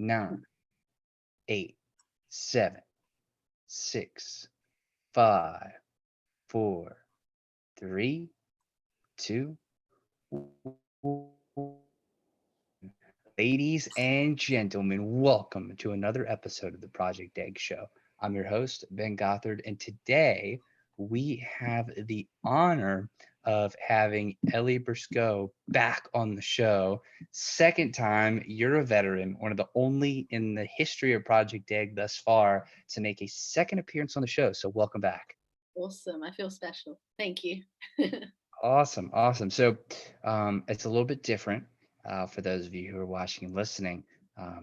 9, 8, 7, 6, 5, 4, 3, 2. Ladies and gentlemen, welcome to another episode of the Project Egg Show. I'm your host, Ben Gothard, and today we have the honor of having Ellie Burscough back on the show. Second time, you're a veteran, one of the only in the history of Project Egg thus far to make a second appearance on the show. So welcome back. Awesome. I feel special. Thank you. Awesome. So it's a little bit different for those of you who are watching and listening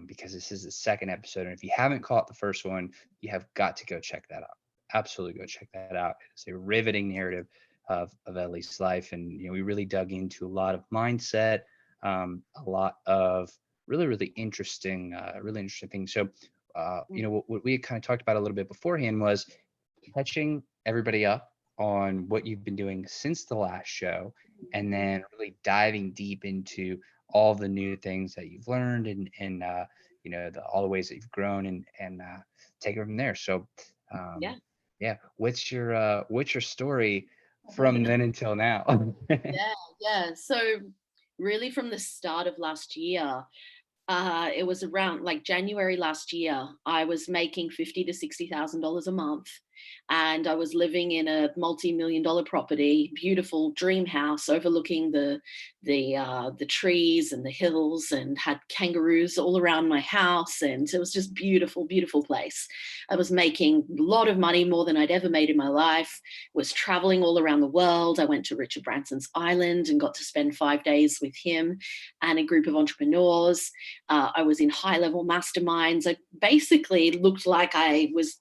because this is the second episode. And if you haven't caught the first one, you have got to go check that out. Absolutely go check that out. It's a riveting narrative of Ellie's life. And, we really dug into a lot of mindset, a lot of really interesting things. So, what we had kind of talked about a little bit beforehand was catching everybody up on what you've been doing since the last show, and then really diving deep into all the new things that you've learned and all the ways that you've grown and take it from there. So what's your story from then until now? Yeah. So really from the start of last year, it was around like January last year, I was making $50,000 to $60,000 a month. And I was living in a multi-million-dollar property, beautiful dream house overlooking the trees and the hills, and had kangaroos all around my house. And it was just beautiful, beautiful place. I was making a lot of money, more than I'd ever made in my life, was traveling all around the world. I went to Richard Branson's island and got to spend 5 days with him and a group of entrepreneurs. I was in high-level masterminds. I basically looked like I was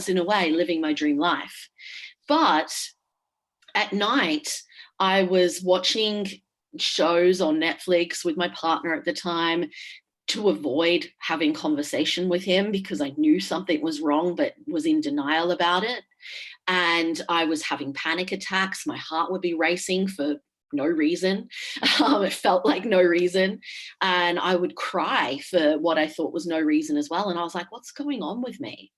in a way living my dream life. But at night, I was watching shows on Netflix with my partner at the time to avoid having conversation with him because I knew something was wrong but was in denial about it. And I was having panic attacks. My heart would be racing for no reason. It felt like no reason. And I would cry for what I thought was no reason as well. And I was like, what's going on with me?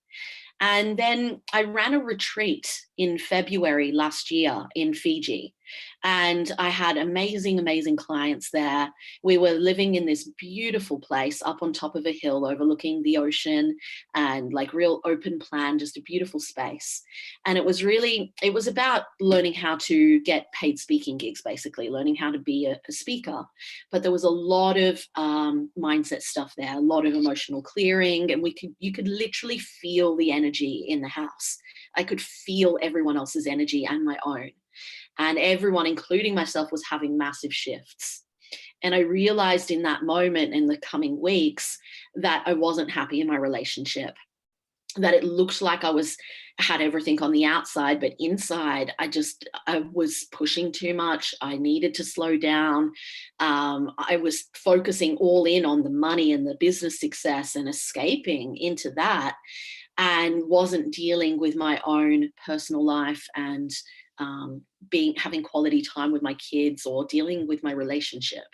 And then I ran a retreat in February last year in Fiji. And I had amazing, amazing clients there. We were living in this beautiful place up on top of a hill overlooking the ocean and like real open plan, just a beautiful space. And it was about learning how to get paid speaking gigs, basically learning how to be a speaker. But there was a lot of mindset stuff there, a lot of emotional clearing. And you could literally feel the energy in the house. I could feel everyone else's energy and my own. And everyone, including myself, was having massive shifts. And I realized in that moment, in the coming weeks, that I wasn't happy in my relationship, that it looked like I had everything on the outside, but inside I was pushing too much. I needed to slow down. I was focusing all in on the money and the business success and escaping into that, and wasn't dealing with my own personal life and having quality time with my kids or dealing with my relationship.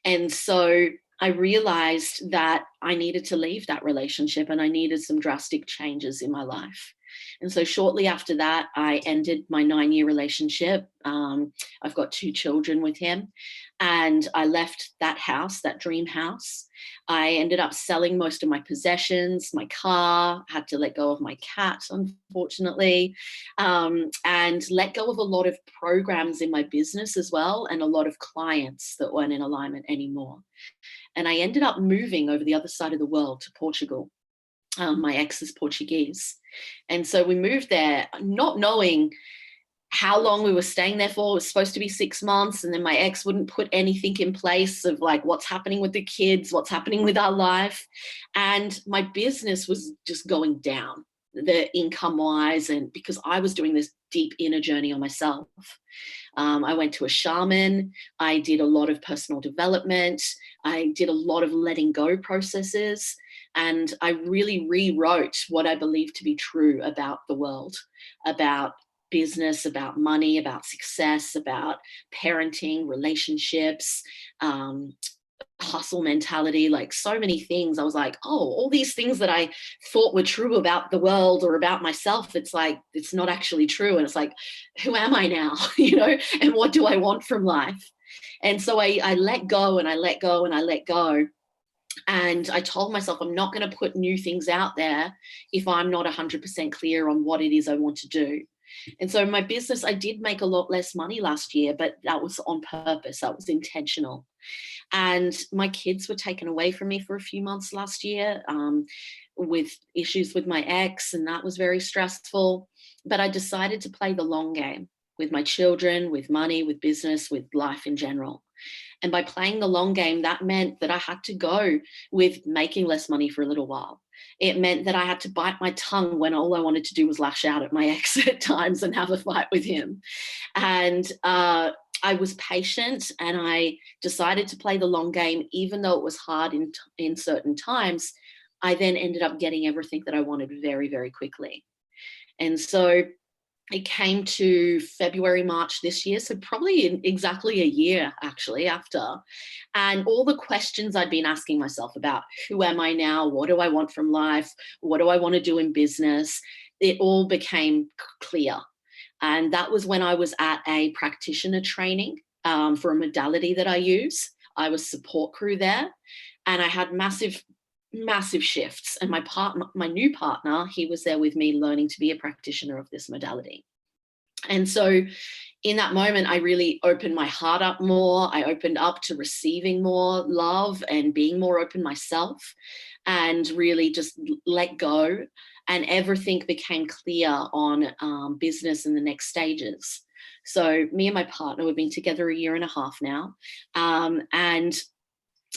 And so I realized that I needed to leave that relationship and I needed some drastic changes in my life. And so shortly after that, I ended my 9-year relationship. I've got 2 children with him, and I left that house, that dream house. I ended up selling most of my possessions, my car, had to let go of my cat, unfortunately, and let go of a lot of programs in my business as well, and a lot of clients that weren't in alignment anymore. And I ended up moving over the other side of the world to Portugal. My ex is Portuguese. And so we moved there not knowing how long we were staying there for. It was supposed to be 6 months. And then my ex wouldn't put anything in place of like what's happening with the kids, what's happening with our life. And my business was just going down, the income wise, and because I was doing this deep inner journey on myself. I went to a shaman. I did a lot of personal development. I did a lot of letting go processes. And I really rewrote what I believed to be true about the world, about business, about money, about success, about parenting, relationships, hustle mentality, like so many things. I was like, oh, all these things that I thought were true about the world or about myself, it's like, it's not actually true. And it's like, who am I now? And what do I want from life? And so I let go and I let go and I let go. And I told myself, I'm not going to put new things out there if I'm not 100% clear on what it is I want to do. And so my business, I did make a lot less money last year, but that was on purpose. That was intentional. And my kids were taken away from me for a few months last year, with issues with my ex, and that was very stressful. But I decided to play the long game with my children, with money, with business, with life in general. And by playing the long game, that meant that I had to go with making less money for a little while. It meant that I had to bite my tongue when all I wanted to do was lash out at my ex at times and have a fight with him. And I was patient, and I decided to play the long game, even though it was hard in certain times. I then ended up getting everything that I wanted very, very quickly. And so it came to February, March this year, so probably in exactly a year actually after. And all the questions I'd been asking myself about who am I now? What do I want from life? What do I want to do in business? It all became clear. And that was when I was at a practitioner training for a modality that I use. I was support crew there, and I had massive shifts. And my new partner, he was there with me learning to be a practitioner of this modality. And so in that moment, I really opened my heart up more. I opened up to receiving more love and being more open myself, and really just let go. And everything became clear on business and the next stages. So me and my partner, we've been together a year and a half now. And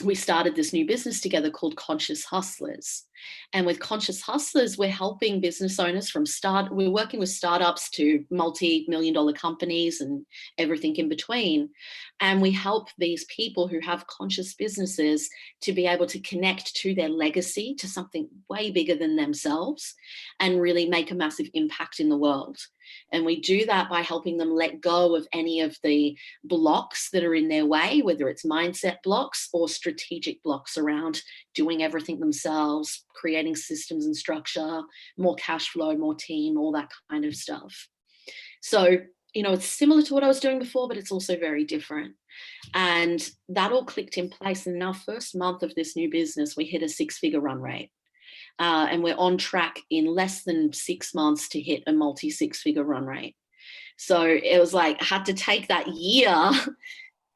we started this new business together called Conscious Hustlers. And with Conscious Hustlers, we're helping business owners we're working with startups to multi-million dollar companies and everything in between. And we help these people who have conscious businesses to be able to connect to their legacy, to something way bigger than themselves, and really make a massive impact in the world. And we do that by helping them let go of any of the blocks that are in their way, whether it's mindset blocks or strategic blocks around doing everything themselves, creating systems and structure, more cash flow, more team, all that kind of stuff. So, it's similar to what I was doing before, but it's also very different. And that all clicked in place. And in our first month of this new business, we hit a 6-figure run rate. And we're on track in less than 6 months to hit a multi-6-figure run rate. So it was like, I had to take that year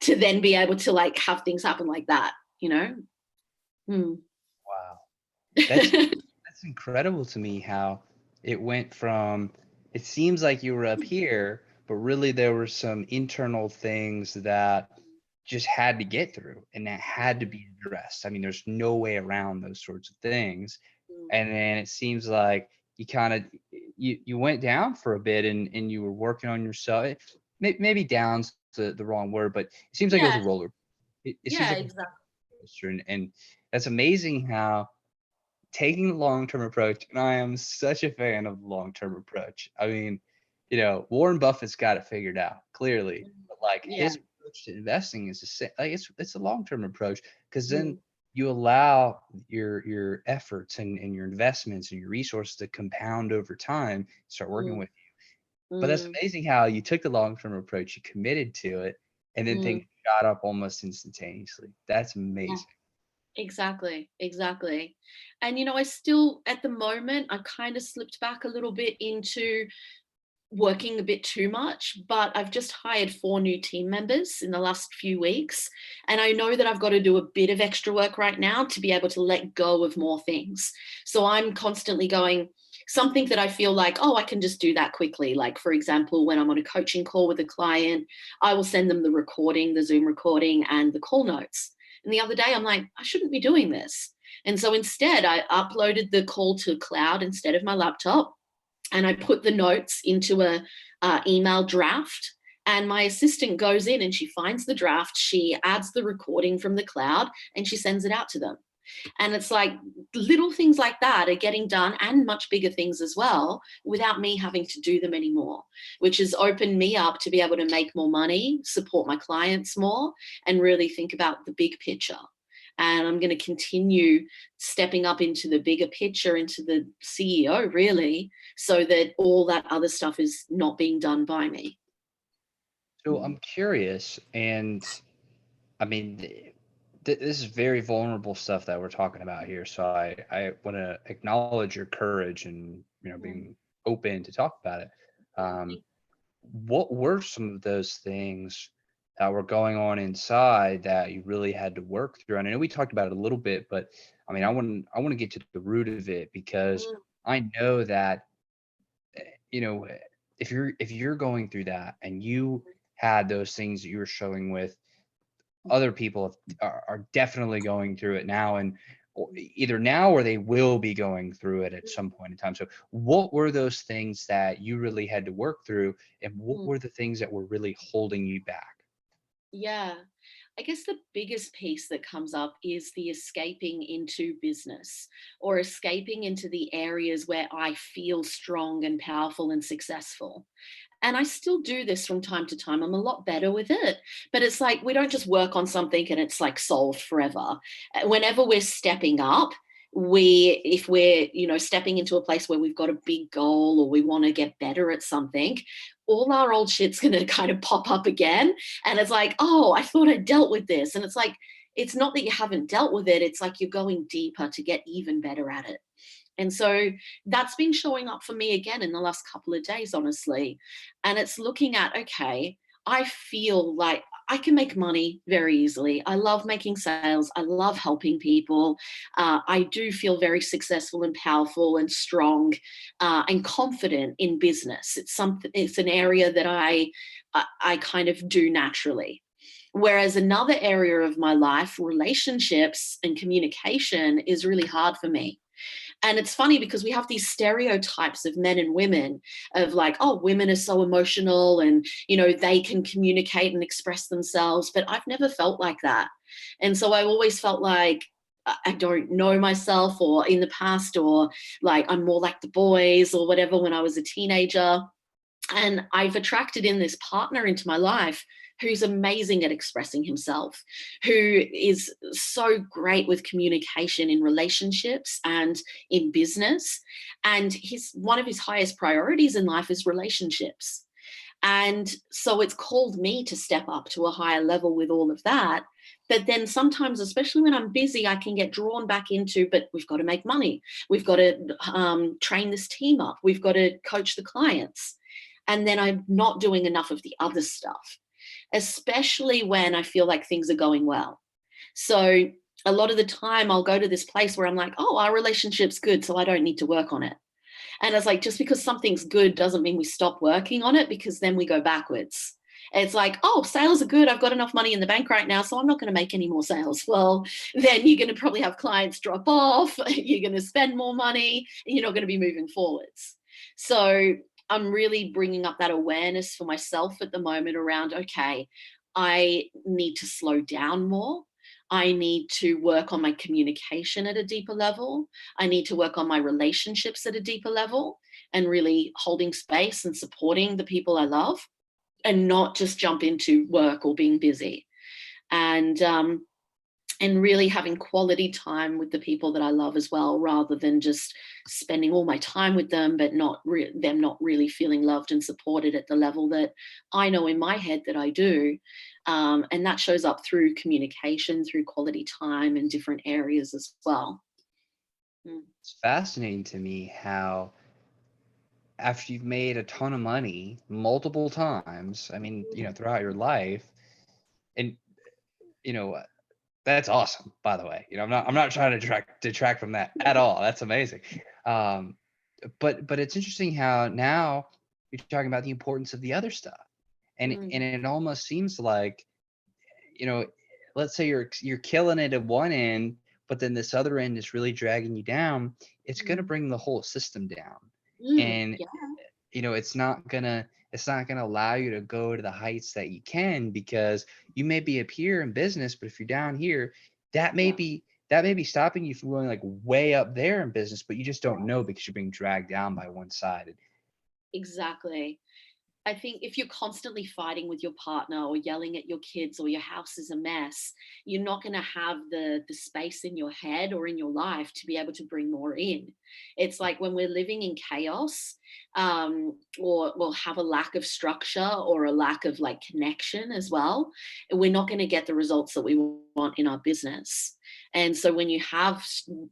to then be able to have things happen like that, Wow. That's incredible to me how it went from, it seems like you were up here, but really there were some internal things that just had to get through and that had to be addressed. I mean, there's no way around those sorts of things. And then it seems like you kind of you went down for a bit and you were working on yourself. Maybe down's the wrong word, but it seems like it was Yeah, a roller. It seems yeah, like a exactly. roller coaster, and that's amazing how taking the long-term approach, and I am such a fan of the long-term approach. I mean, Warren Buffett's got it figured out clearly, but like Yeah. his approach to investing is the same. Like it's a long-term approach, because then Mm, you allow your efforts and your investments and your resources to compound over time, start working mm, with you. But that's mm, amazing how you took the long-term approach, you committed to it, and then things mm. shot up almost instantaneously. That's Yeah, amazing. exactly. And I still, at the moment, I've kind of slipped back a little bit into working a bit too much, but I've just hired 4 new team members in the last few weeks. And I know that I've got to do a bit of extra work right now to be able to let go of more things. So I'm constantly going, something that I feel like, oh, I can just do that quickly. Like, for example, when I'm on a coaching call with a client, I will send them the recording, the Zoom recording, and the call notes. And the other day, I'm like, I shouldn't be doing this. And so instead, I uploaded the call to cloud instead of my laptop, and I put the notes into a email draft. And my assistant goes in and she finds the draft, she adds the recording from the cloud, and she sends it out to them. And it's like little things like that are getting done, and much bigger things as well, without me having to do them anymore, which has opened me up to be able to make more money, support my clients more, and really think about the big picture. and I'm going to continue stepping up into the bigger picture, into the CEO, really, so that all that other stuff is not being done by me. So I'm curious, and I mean, this is very vulnerable stuff that we're talking about here. So I want to acknowledge your courage and Mm. being open to talk about it. Um, what were some of those things that were going on inside that you really had to work through? And I know we talked about it a little bit, but I mean, I want to get to the root of it because Mm. I know that you know if you're going through that and you had those things that you were showing with other people are definitely going through it now and either now or they will be going through it at some point in time. So what were those things that you really had to work through and what Mm. were the things that were really holding you back? Yeah. I guess the biggest piece that comes up is the escaping into business, or escaping into the areas where I feel strong and powerful and successful. And I still do this from time to time. I'm a lot better with it. But it's like we don't just work on something and it's like solved forever. Whenever we're stepping up, if we're, stepping into a place where we've got a big goal or we want to get better at something, all our old shit's going to kind of pop up again. And it's like, oh, I thought I dealt with this. And it's like, it's not that you haven't dealt with it. It's like you're going deeper to get even better at it. And so that's been showing up for me again in the last couple of days, honestly. And it's looking at, okay, I feel like I can make money very easily. I love making sales. I love helping people. I do feel very successful and powerful and strong and confident in business. It's an area that I kind of do naturally. Whereas another area of my life, relationships and communication, is really hard for me. And it's funny because we have these stereotypes of men and women of like, oh, women are so emotional and, they can communicate and express themselves. But I've never felt like that. And so I've always felt like I don't know myself, or in the past, or like I'm more like the boys or whatever when I was a teenager. And I've attracted in this partner into my life who's amazing at expressing himself, who is so great with communication in relationships and in business. And one of his highest priorities in life is relationships. And so it's called me to step up to a higher level with all of that. But then sometimes, especially when I'm busy, I can get drawn back into, but we've got to make money. We've got to train this team up. We've got to coach the clients. And then I'm not doing enough of the other stuff, especially when I feel like things are going well. So a lot of the time I'll go to this place where I'm like, oh, our relationship's good, so I don't need to work on it. And it's like, just because something's good doesn't mean we stop working on it, because then we go backwards. It's like, oh, sales are good. I've got enough money in the bank right now, so I'm not going to make any more sales. Well, then you're going to probably have clients drop off. You're going to spend more money. And you're not going to be moving forwards. So I'm really bringing up that awareness for myself at the moment around, okay, I need to slow down more. I need to work on my communication at a deeper level. I need to work on my relationships at a deeper level, and really holding space and supporting the people I love, and not just jump into work or being busy. And really having quality time with the people that I love as well, rather than just spending all my time with them, but them not really feeling loved and supported at the level that I know in my head that I do. And that shows up through communication, through quality time in different areas as well. Mm. It's fascinating to me how after you've made a ton of money multiple times, I mean, throughout your life, and you know, that's awesome, by the way. I'm not trying to detract from that at all. That's amazing. Um, but it's interesting how now you're talking about the importance of the other stuff, and Mm. it almost seems like you know, let's say you're killing it at one end, but then this other end is really dragging you down. It's gonna Mm. bring the whole system down, Mm. and Yeah. it's not gonna allow you to go to the heights that you can because you may be up here in business, but if you're down here, that may Yeah. be that may be stopping you from going like way up there in business, but you just don't Yeah. know because you're being dragged down by one side. Exactly. I think if you're constantly fighting with your partner or yelling at your kids or your house is a mess, you're not going to have the space in your head or in your life to be able to bring more in. It's like when we're living in chaos, or we'll have a lack of structure or a lack of like connection as well, we're not going to get the results that we want in our business. And so when you have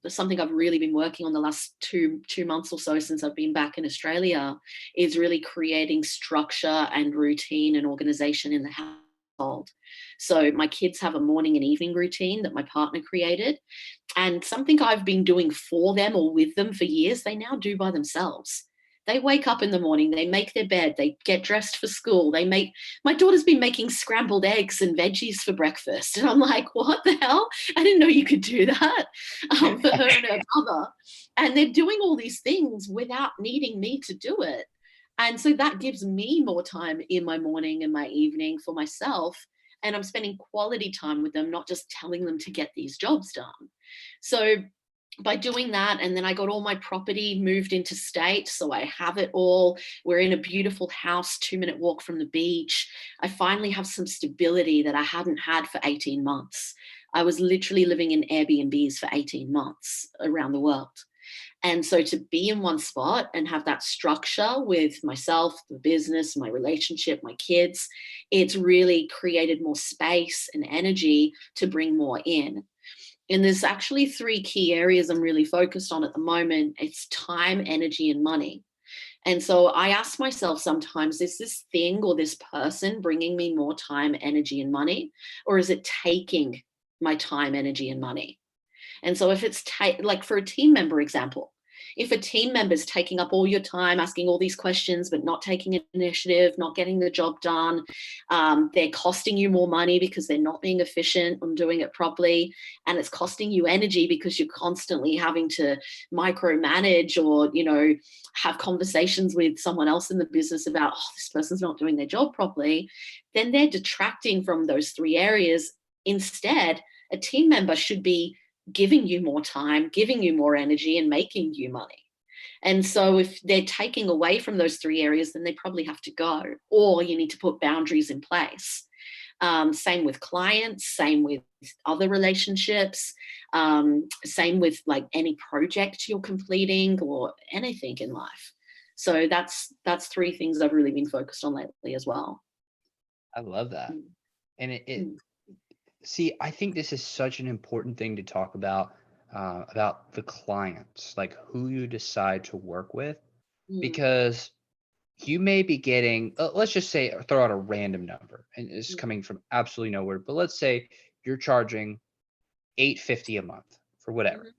something I've really been working on the last two months or so since I've been back in Australia, is really creating structure and routine and organization in the household. So my kids have a morning and evening routine that my partner created, and something I've been doing for them or with them for years, they now do by themselves. They wake up in the morning, they make their bed, they get dressed for school. My daughter's been making scrambled eggs and veggies for breakfast. And I'm like, what the hell? I didn't know you could do that, for her and her brother. And they're doing all these things without needing me to do it. And so that gives me more time in my morning and my evening for myself. And I'm spending quality time with them, not just telling them to get these jobs done. So by doing that, and then I got all my property moved into state, so I have it all. We're in a beautiful house, 2-minute walk from the beach. I finally have some stability that I hadn't had for 18 months. I was literally living in Airbnbs for 18 months around the world. And so to be in one spot and have that structure with myself, the business, my relationship, my kids, it's really created more space and energy to bring more in. And there's actually 3 key areas I'm really focused on at the moment. It's time, energy, and money. And so I ask myself sometimes, is this thing or this person bringing me more time, energy, and money? Or is it taking my time, energy, and money? And so if it's like for a team member example, if a team member is taking up all your time, asking all these questions, but not taking initiative, not getting the job done, they're costing you more money because they're not being efficient on doing it properly. And it's costing you energy because you're constantly having to micromanage or, have conversations with someone else in the business about, oh, this person's not doing their job properly. Then they're detracting from those 3 areas. Instead, a team member should be giving you more time, giving you more energy, and making you money. And so if they're taking away from those 3 areas, then they probably have to go, or you need to put boundaries in place. Same with clients, same with other relationships, same with like any project you're completing or anything in life. So that's 3 things I've really been focused on lately as well. I love that. Mm, And it mm, see, I think this is such an important thing to talk about the clients, like who you decide to work with, mm, because you may be getting, let's just say, throw out a random number, and it's mm, coming from absolutely nowhere. But let's say you're charging 850 a month for whatever, mhm, mhm,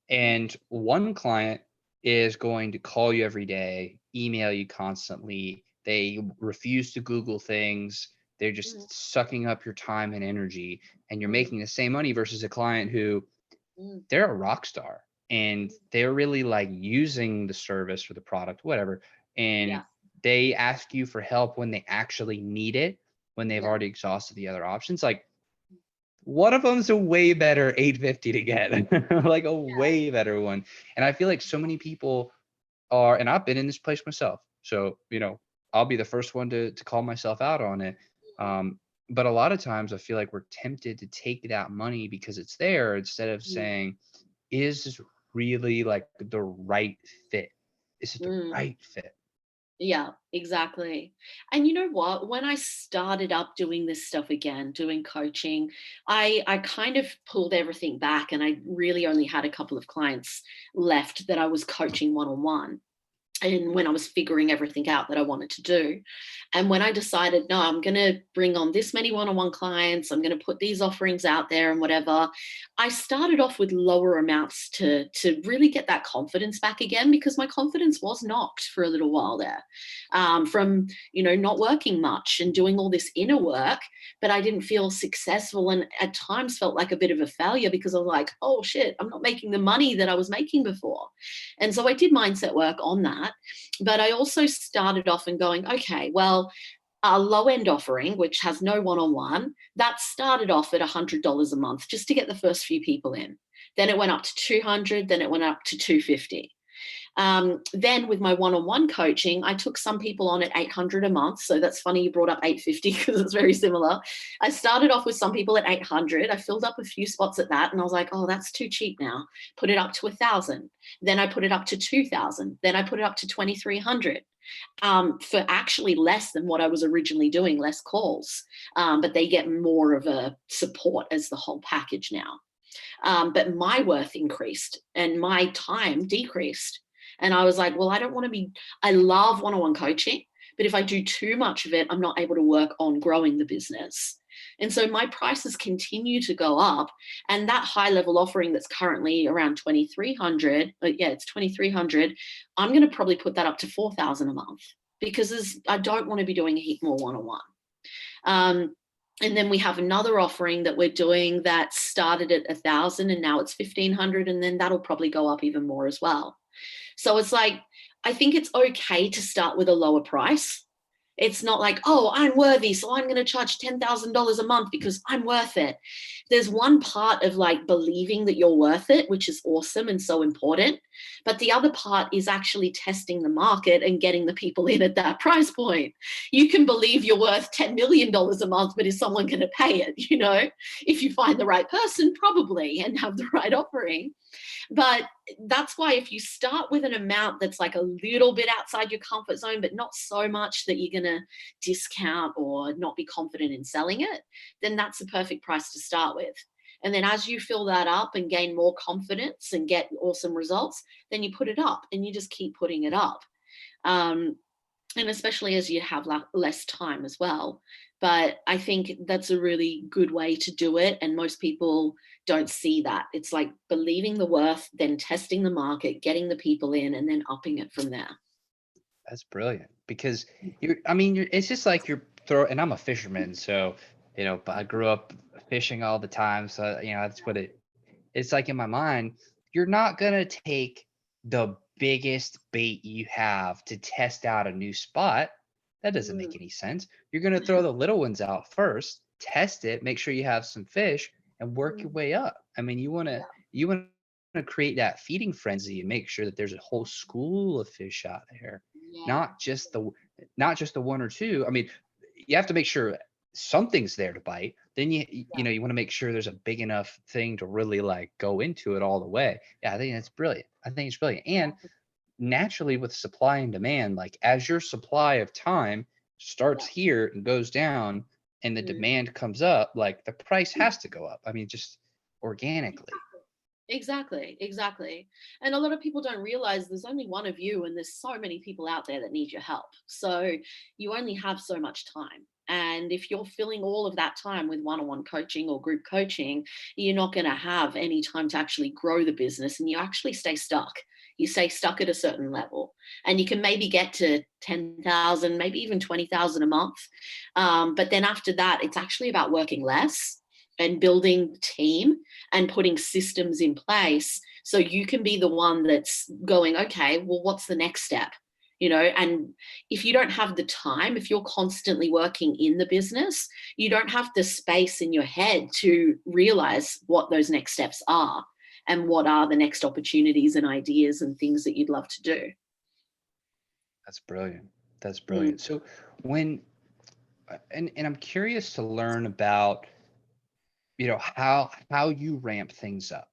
and one client is going to call you every day, email you constantly. They refuse to Google things. They're mhm, just sucking up your time and energy, and you're mm, making the same money versus a client who mm, they're a rock star and mm. they're really like using the service or the product, whatever. And Yeah, they ask you for help when they actually need it, when they've yeah, already exhausted the other options. Like one of them's a way better 850 to get, like a yeah, way better one. And I feel like so many people are, and I've been in this place myself. So, I'll be the first one to call myself out on it. But a lot of times I feel like we're tempted to take that money because it's there instead of mm, saying, is this really like the right fit? Is it the mm. right fit? Yeah, exactly. And you know what? When I started up doing this stuff again, doing coaching, I kind of pulled everything back and I really only had a couple of clients left that I was coaching one on one. And when I was figuring everything out that I wanted to do. And when I decided, no, I'm going to bring on this many one-on-one clients, I'm going to put these offerings out there and whatever, I started off with lower amounts to really get that confidence back again, because my confidence was knocked for a little while there, from, not working much and doing all this inner work, but I didn't feel successful and at times felt like a bit of a failure because I was like, oh shit, I'm not making the money that I was making before. And so I did mindset work on that. But I also started off and going, okay, well, a low end offering, which has no one on one, that started off at $100 a month just to get the first few people in. Then it went up to 200, then it went up to 250. Then with my one-on-one coaching, I took some people on at 800 a month. So that's funny you brought up 850 because it's very similar. I started off with some people at 800. I filled up a few spots at that and I was like, oh, that's too cheap now. Put it up to 1,000. Then I put it up to 2,000. Then I put it up to 2,300. For actually less than what I was originally doing, less calls. But they get more of a support as the whole package now. But my worth increased and my time decreased. And I was like, well, I don't want to be, I love one-on-one coaching, but if I do too much of it, I'm not able to work on growing the business. And so my prices continue to go up. And that high level offering that's currently around 2,300, yeah, it's 2,300. I'm going to probably put that up to 4,000 a month because I don't want to be doing a heap more one-on-one. And then we have another offering that we're doing that started at 1,000 and now it's 1,500. And then that'll probably go up even more as well. So it's like, I think it's okay to start with a lower price. It's not like, oh, I'm worthy, so I'm going to charge $10,000 a month because I'm worth it. There's one part of like believing that you're worth it, which is awesome and so important. But the other part is actually testing the market and getting the people in at that price point. You can believe you're worth $10 million a month, but is someone going to pay it? If you find the right person, probably, and have the right offering. But that's why if you start with an amount that's like a little bit outside your comfort zone, but not so much that you're going to discount or not be confident in selling it, then that's the perfect price to start with. And then as you fill that up and gain more confidence and get awesome results, then you put it up and you just keep putting it up. And especially as you have less time as well. But I think that's a really good way to do it. And most people don't see that. It's like believing the worth, then testing the market, getting the people in, and then upping it from there. That's brilliant because it's just like and I'm a fisherman. So, but I grew up fishing all the time. So, that's what it's like in my mind. You're not going to take the biggest bait you have to test out a new spot. That doesn't make any sense. You're going to throw the little ones out first, test it, make sure you have some fish and work your way up. I mean, you want to create that feeding frenzy and make sure that there's a whole school of fish out there, Yeah. not just the one or two. I mean, you have to make sure something's there to bite. Then you want to make sure there's a big enough thing to really like go into it all the way. Yeah, I think that's brilliant. I think it's brilliant. And naturally with supply and demand, like as your supply of time starts Yeah. here and goes down and the demand comes up, like the price has to go up. I mean, just organically. Exactly. And a lot of people don't realize there's only one of you, and there's so many people out there that need your help. So you only have so much time. And if you're filling all of that time with one-on-one coaching or group coaching, you're not going to have any time to actually grow the business and you actually stay stuck. You stay stuck at a certain level and you can maybe get to 10,000, maybe even 20,000 a month. But then after that, it's actually about working less and building team and putting systems in place so you can be the one that's going, okay, well, what's the next step? And if you don't have the time, if you're constantly working in the business, you don't have the space in your head to realize what those next steps are and what are the next opportunities and ideas and things that you'd love to do. That's brilliant. That's Mm, brilliant. So when and I'm curious to learn about, how you ramp things up.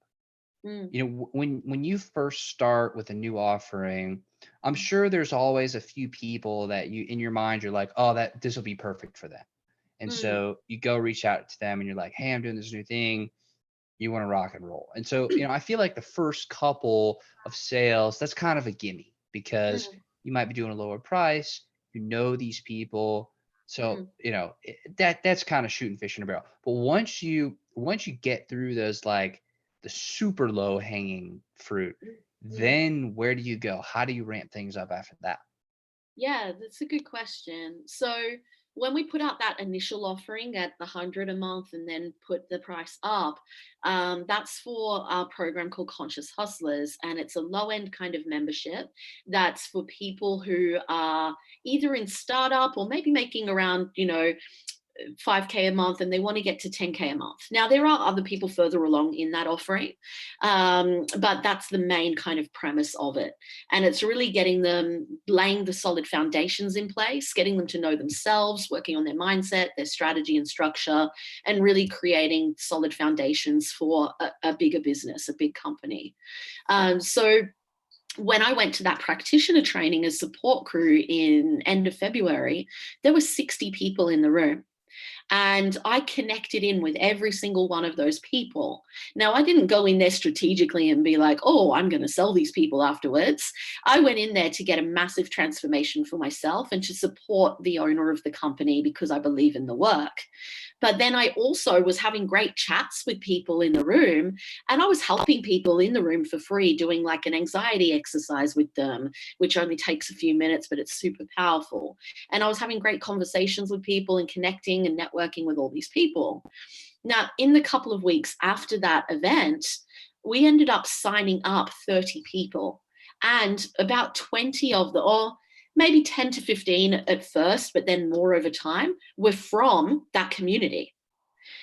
mm, When you first start with a new offering, I'm sure there's always a few people that you in your mind you're like, oh, that this will be perfect for them. And mm, so you go reach out to them and you're like, hey, I'm doing this new thing. You want to rock and roll. And so, I feel like the first couple of sales, that's kind of a gimme because mm, you might be doing a lower price, these people. So, mm, that's kind of shooting fish in a barrel. But once you get through those like the super low hanging fruit, mm. then where do you go? How do you ramp things up after that? Yeah, that's a good question. So when we put out that initial offering at the 100 a month and then put the price up, that's for our program called Conscious Hustlers. And it's a low end kind of membership that's for people who are either in startup or maybe making around, 5K a month and they want to get to 10K a month. Now, there are other people further along in that offering, but that's the main kind of premise of it. And it's really getting them, laying the solid foundations in place, getting them to know themselves, working on their mindset, their strategy and structure, and really creating solid foundations for a bigger business, a big company. So when I went to that practitioner training as support crew in end of February, there were 60 people in the room. And I connected in with every single one of those people. Now, I didn't go in there strategically and be like, oh, I'm going to sell these people afterwards. I went in there to get a massive transformation for myself and to support the owner of the company because I believe in the work. But then I also was having great chats with people in the room, and I was helping people in the room for free, doing like an anxiety exercise with them, which only takes a few minutes, but it's super powerful. And I was having great conversations with people and connecting and networking with all these people. Now, in the couple of weeks after that event, we ended up signing up 30 people, and about 20 of the, or maybe 10 to 15 at first, but then more over time, were from that community.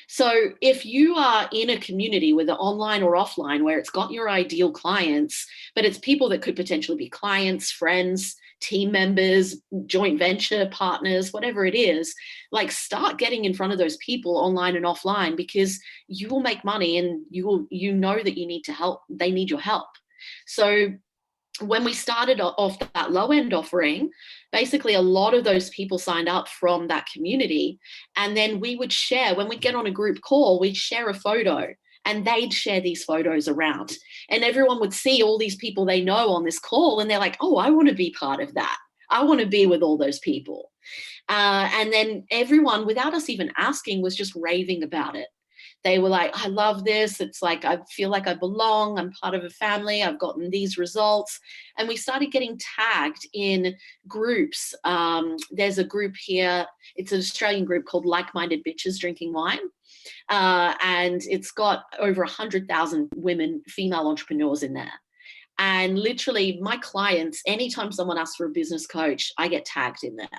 So if you are in a community, whether online or offline, where it's got your ideal clients, but it's people that could potentially be clients, friends, team members, joint venture partners, whatever it is, like start getting in front of those people online and offline, because you will make money and you know that you need to help, they need your help. So when we started off that low end offering, basically a lot of those people signed up from that community. And then we would share, when we get on a group call, we'd share a photo and they'd share these photos around. And everyone would see all these people they know on this call. And they're like, oh, I want to be part of that. I want to be with all those people. And then everyone, without us even asking, was just raving about it. They were like, I love this. It's like, I feel like I belong. I'm part of a family. I've gotten these results. And we started getting tagged in groups. There's a group here. It's an Australian group called Like-Minded Bitches Drinking Wine. And it's got over 100,000 women, female entrepreneurs in there. And literally my clients, anytime someone asks for a business coach, I get tagged in there.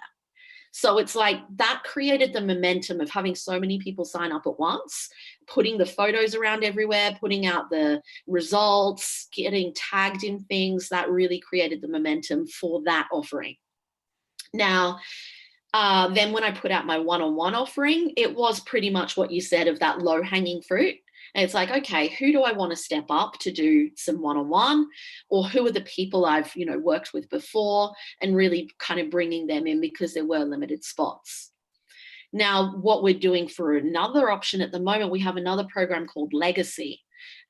So it's like that created the momentum of having so many people sign up at once, putting the photos around everywhere, putting out the results, getting tagged in things. That really created the momentum for that offering. Now, then when I put out my one-on-one offering, it was pretty much what you said of that low-hanging fruit. And it's like, okay, who do I want to step up to do some one-on-one, or who are the people I've, worked with before, and really kind of bringing them in because there were limited spots. Now, what we're doing for another option at the moment, we have another program called Legacy.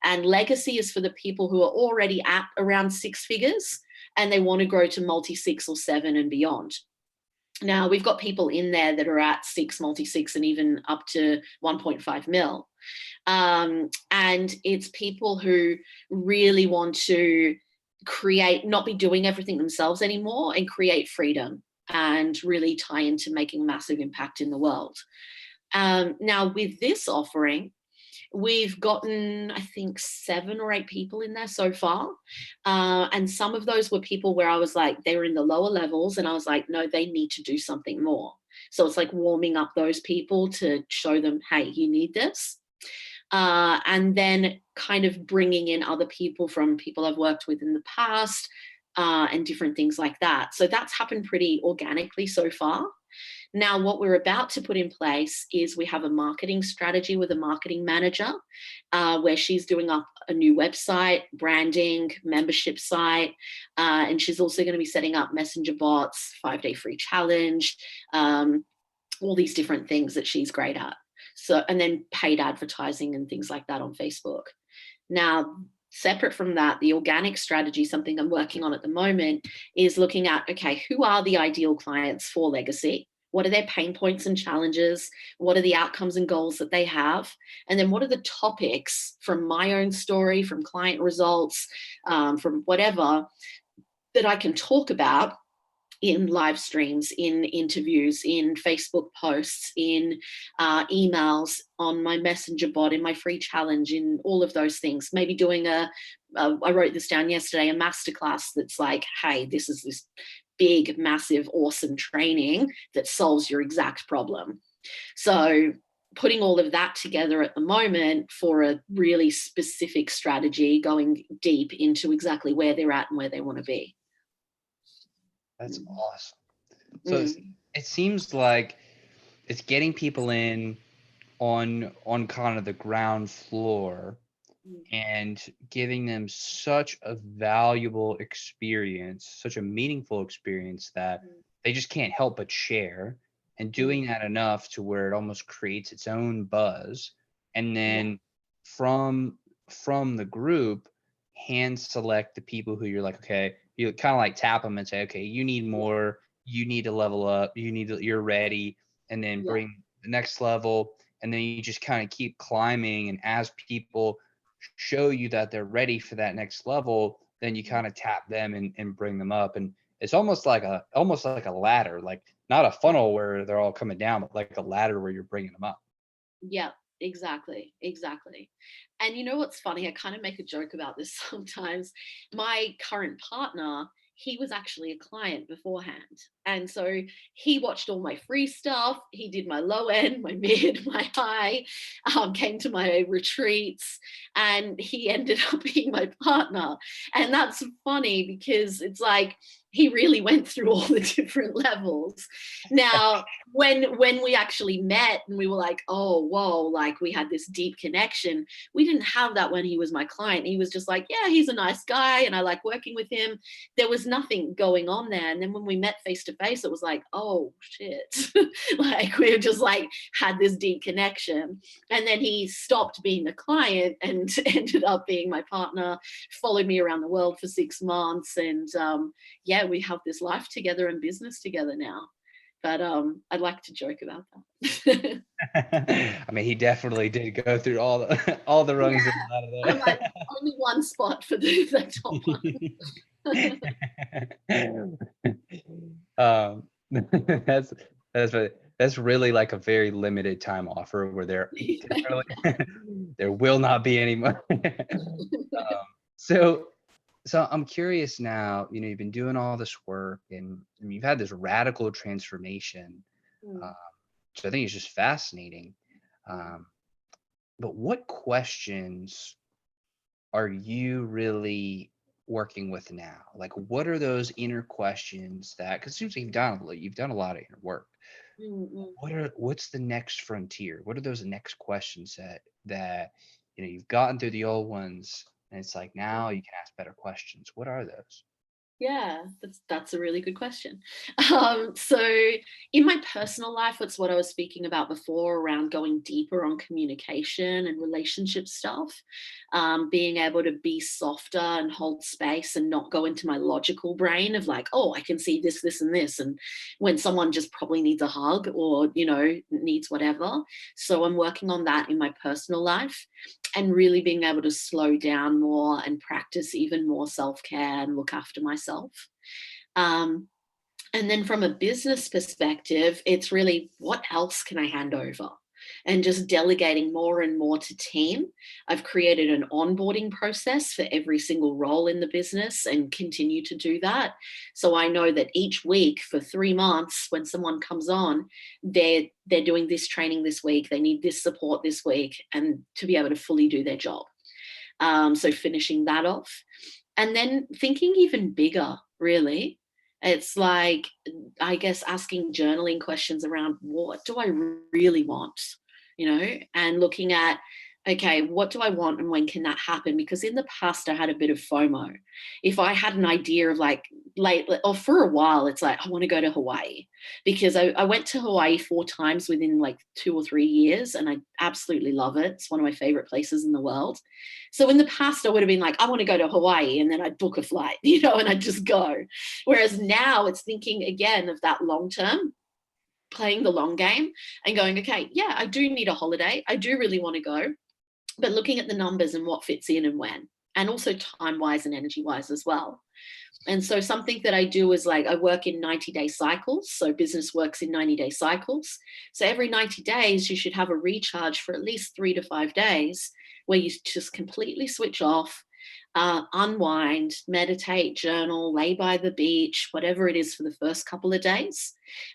And Legacy is for the people who are already at around 6 figures and they want to grow to multi-6 or 7 and beyond. Now, we've got people in there that are at 6, multi-6, and even up to 1.5 mil. And it's people who really want to create, not be doing everything themselves anymore, and create freedom and really tie into making a massive impact in the world. Now, with this offering, we've gotten, I think, 7 or 8 people in there so far. And some of those were people where I was like, they were in the lower levels and I was like, no, they need to do something more. So it's like warming up those people to show them, hey, you need this. And then kind of bringing in other people from people I've worked with in the past, and different things like that. So that's happened pretty organically so far. Now, what we're about to put in place is we have a marketing strategy with a marketing manager, where she's doing up a new website, branding, membership site, and she's also going to be setting up messenger bots, 5-day free challenge, all these different things that she's great at. So, and then paid advertising and things like that on Facebook. Now, separate from that, the organic strategy, something I'm working on at the moment, is looking at, okay, who are the ideal clients for Legacy? What are their pain points and challenges? What are the outcomes and goals that they have? And then what are the topics from my own story, from client results, from whatever, that I can talk about in live streams, in interviews, in Facebook posts, in emails, on my messenger bot, in my free challenge, in all of those things. Maybe doing I wrote this down yesterday, a masterclass that's like, hey, this is this big, massive, awesome training that solves your exact problem. So putting all of that together at the moment for a really specific strategy, going deep into exactly where they're at and where they want to be. That's awesome. So Mm. it seems like it's getting people in on kind of the ground floor Mm. and giving them such a valuable experience, such a meaningful experience that they just can't help but share, and Mm. doing that enough to where it almost creates its own buzz. And Yeah. then from the group, hand select the people who you're like, okay, you kind of like tap them and say, okay, you need more, you need to level up, you're ready, and then Yeah. bring the next level. And then you just kind of keep climbing. And as people show you that they're ready for that next level, then you kind of tap them and bring them up. And it's almost like a ladder, like not a funnel where they're all coming down, but like a ladder where you're bringing them up. Yeah, exactly. Exactly. And you know what's funny? I kind of make a joke about this sometimes. My current partner, he was actually a client beforehand. And so he watched all my free stuff. He did my low end, my mid, my high, came to my retreats, and he ended up being my partner. And that's funny because it's like he really went through all the different levels. Now, when we actually met and we were like, oh whoa, like we had this deep connection, we didn't have that when he was my client. He was just like, yeah, he's a nice guy and I like working with him. There was nothing going on there. And then when we met face to face, it was like, oh shit. Like we just like had this deep connection. And then he stopped being a client and ended up being my partner, followed me around the world for 6 months. And yeah, we have this life together and business together now. But I'd like to joke about that. I mean, he definitely did go through all the all the rungs of Yeah, the I'm like ladder only one spot for the top one. there. That's that's really like a very limited time offer where there definitely there will not be any more. So I'm curious now, you've been doing all this work, and you've had this radical transformation. Mm, Um, so I think it's just fascinating. mm, Um, but what questions are you really working with now? Like, what are those inner questions that, because it seems like you've done a lot of inner work. mm, mm. What's the next frontier? What are those next questions that you've gotten through the old ones, and it's like now you can ask better questions. What are those? Yeah, that's a really good question. So in my personal life, it's what I was speaking about before around going deeper on communication and relationship stuff, being able to be softer and hold space and not go into my logical brain of like, oh, I can see this, this, and this, and when someone just probably needs a hug or needs whatever. So I'm working on that in my personal life and really being able to slow down more and practice even more self-care and look after myself. Um, and then from a business perspective, it's really what else can I hand over? And just delegating more and more to team. I've created an onboarding process for every single role in the business and continue to do that. So I know that each week for 3 months, when someone comes on, they're doing this training this week, they need this support this week, and to be able to fully do their job. So finishing that off. And then thinking even bigger, really. It's like, I guess, asking journaling questions around what do I really want, and looking at, okay, what do I want and when can that happen? Because in the past, I had a bit of FOMO. If I had an idea of like, late or for a while, it's like, I want to go to Hawaii because I went to Hawaii 4 times within like 2 or 3 years and I absolutely love it. It's one of my favorite places in the world. So in the past, I would have been like, I want to go to Hawaii, and then I'd book a flight, and I'd just go. Whereas now it's thinking again of that long term, playing the long game and going, okay, yeah, I do need a holiday. I do really want to go, but looking at the numbers and what fits in and when, and also time wise and energy wise as well. And so something that I do is like I work in 90-day cycles. So business works in 90-day cycles. So every 90 days, you should have a recharge for at least 3 to 5 days where you just completely switch off. unwind, meditate, journal, lay by the beach, whatever it is for the first couple of days.